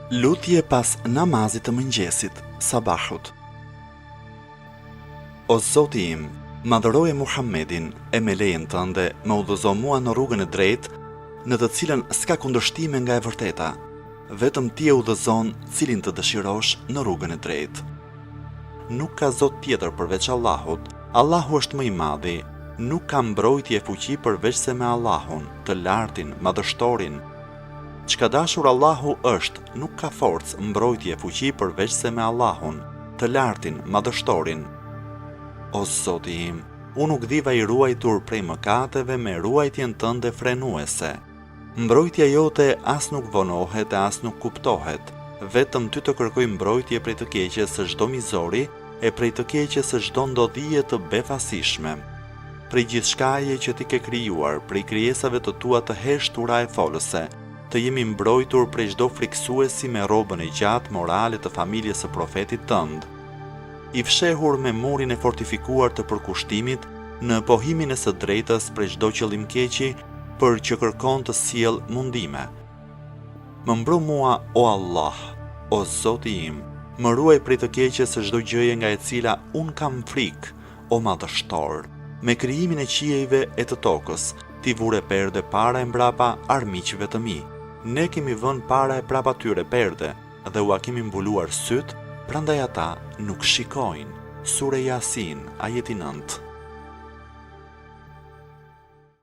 Lutje pas namazit të mëngjesit, sabahut. O Zoti im, madhëroje Muhammedin e me lejen tënde më udhëzo mua në rrugën e drejtë, në të cilën s'ka kundërshtime nga e vërteta, vetëm ti e udhëzon cilin të dëshirosh në rrugën e drejtë. Nuk ka Zot tjetër përveç Allahut, Allahu është më i madhi, nuk ka mbrojtje e fuqi përveç se me Allahun, të lartin, madhështorin. Çka dashur Allahu është, nuk ka forcë, mbrojtje e fuqi përveç se me Allahun, të lartin, madhështorin. O Zoti im, unë u gdhiva i ruajtur prej mëkateve me ruajtjen tënde frenuese. Mbrojtja jote as nuk vonohet e as nuk kuptohet, vetëm ty të kërkoj mbrojtje prej të keqes së çdo mizori e prej të keqes së çdo ndodhie të befasishme. Prej gjithçkaje që ti ke krijuar, prej krijesave të tua të heshtura e folëse, të jemi mbrojtur prej çdo friksuesi me rrobën e gjatë morale të familjes së profetit tënd. I fshehur me murin e fortifikuar të përkushtimit në pohimin e së drejtës prej çdo qëllim keqi, për që kërkon të sjell mundime. Më mbro mua, o Allah, o Zoti im, më ruaj prej të keqes së çdo gjëje nga e cila un kam frikë, o madhështor. Me krijimin e qiejve e të tokës, ti vure perde para e mbrapa armiqve të mi. Ne kemi vënë para e prapa tyre perde dhe ua kemi mbuluar syt, prandaj ata nuk shikojnë. Sure Yasin, ajeti 9.